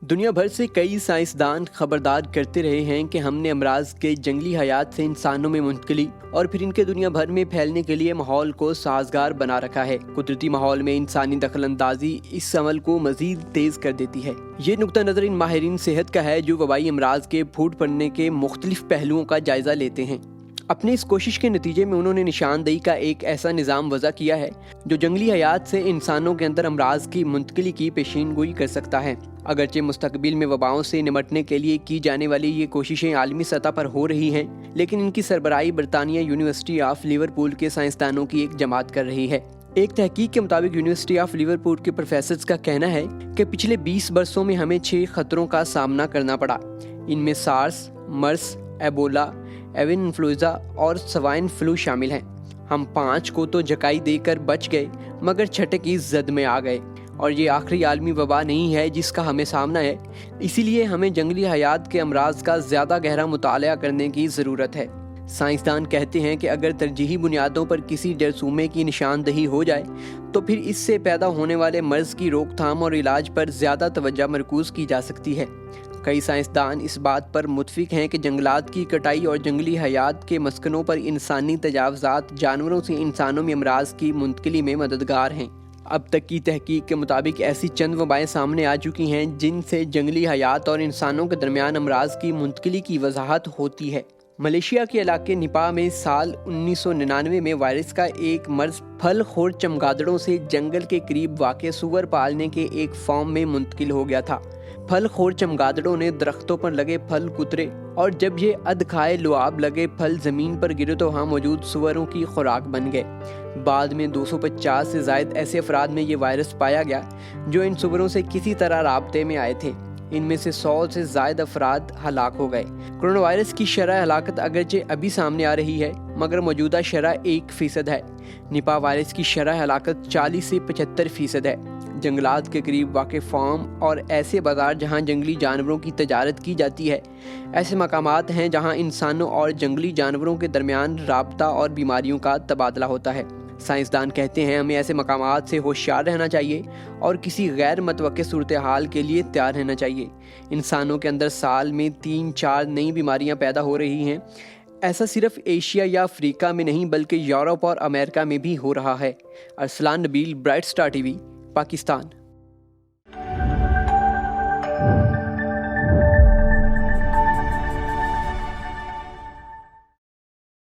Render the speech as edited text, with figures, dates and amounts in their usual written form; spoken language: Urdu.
دنیا بھر سے کئی سائنسدان خبردار کرتے رہے ہیں کہ ہم نے امراض کے جنگلی حیات سے انسانوں میں منتقلی اور پھر ان کے دنیا بھر میں پھیلنے کے لیے ماحول کو سازگار بنا رکھا ہے۔ قدرتی ماحول میں انسانی دخل اندازی اس عمل کو مزید تیز کر دیتی ہے۔ یہ نقطہ نظر ان ماہرین صحت کا ہے جو وبائی امراض کے پھوٹ پڑنے کے مختلف پہلوؤں کا جائزہ لیتے ہیں۔ اپنی اس کوشش کے نتیجے میں انہوں نے نشاندہی کا ایک ایسا نظام وضع کیا ہے جو جنگلی حیات سے انسانوں کے اندر امراض کی منتقلی کی پیشین گوئی کر سکتا ہے۔ اگرچہ مستقبل میں وباؤں سے نمٹنے کے لیے کی جانے والی یہ کوششیں عالمی سطح پر ہو رہی ہیں، لیکن ان کی سربراہی برطانیہ یونیورسٹی آف لیورپول کے سائنسدانوں کی ایک جماعت کر رہی ہے۔ ایک تحقیق کے مطابق یونیورسٹی آف لیورپول کے پروفیسرز کا کہنا ہے کہ پچھلے 20 برسوں میں ہمیں 6 خطروں کا سامنا کرنا پڑا۔ ان میں سارس، مرس، ایبولا، ایوین انفلوئنزا اور سوائن فلو شامل ہیں۔ ہم 5 کو تو جکائی دے کر بچ گئے مگر 6 کی زد میں آ گئے، اور یہ آخری عالمی وبا نہیں ہے جس کا ہمیں سامنا ہے۔ اسی لیے ہمیں جنگلی حیات کے امراض کا زیادہ گہرا مطالعہ کرنے کی ضرورت ہے۔ سائنسدان کہتے ہیں کہ اگر ترجیحی بنیادوں پر کسی جرثومے کی نشاندہی ہو جائے تو پھر اس سے پیدا ہونے والے مرض کی روک تھام اور علاج پر زیادہ توجہ مرکوز کی جا سکتی ہے۔ کئی سائنسدان اس بات پر متفق ہیں کہ جنگلات کی کٹائی اور جنگلی حیات کے مسکنوں پر انسانی تجاوزات جانوروں سے انسانوں میں امراض کی منتقلی میں مددگار ہیں۔ اب تک کی تحقیق کے مطابق ایسی چند وبائیں سامنے آ چکی ہیں جن سے جنگلی حیات اور انسانوں کے درمیان امراض کی منتقلی کی وضاحت ہوتی ہے۔ ملیشیا کے علاقے نیپا میں سال 1999 میں وائرس کا ایک مرض پھل خور چمگادڑوں سے جنگل کے قریب واقع سور پالنے کے ایک فارم میں منتقل ہو گیا تھا۔ پھل خور چمگادڑوں نے درختوں پر لگے پھل کترے اور جب یہ ادکھائے لعاب لگے پھل زمین پر گرے تو وہاں موجود سوروں کی خوراک بن گئے۔ بعد میں 250 سے زائد ایسے افراد میں یہ وائرس پایا گیا جو ان سوروں سے کسی طرح رابطے میں آئے تھے۔ ان میں سے 100 سے زائد افراد ہلاک ہو گئے۔ کرونا وائرس کی شرح ہلاکت اگرچہ ابھی سامنے آ رہی ہے مگر موجودہ شرح 1% ہے۔ نپاہ وائرس کی شرح ہلاکت 40 سے 75% ہے۔ جنگلات کے قریب واقع فارم اور ایسے بازار جہاں جنگلی جانوروں کی تجارت کی جاتی ہے ایسے مقامات ہیں جہاں انسانوں اور جنگلی جانوروں کے درمیان رابطہ اور بیماریوں کا تبادلہ ہوتا ہے۔ سائنسدان کہتے ہیں ہمیں ایسے مقامات سے ہوشیار رہنا چاہیے اور کسی غیر متوقع صورتحال کے لیے تیار رہنا چاہیے۔ انسانوں کے اندر سال میں 3-4 نئی بیماریاں پیدا ہو رہی ہیں۔ ایسا صرف ایشیا یا افریقہ میں نہیں بلکہ یورپ اور امریکہ میں بھی ہو رہا ہے۔ Arsalan Nabeel, Bright Star TV وی، پاکستان۔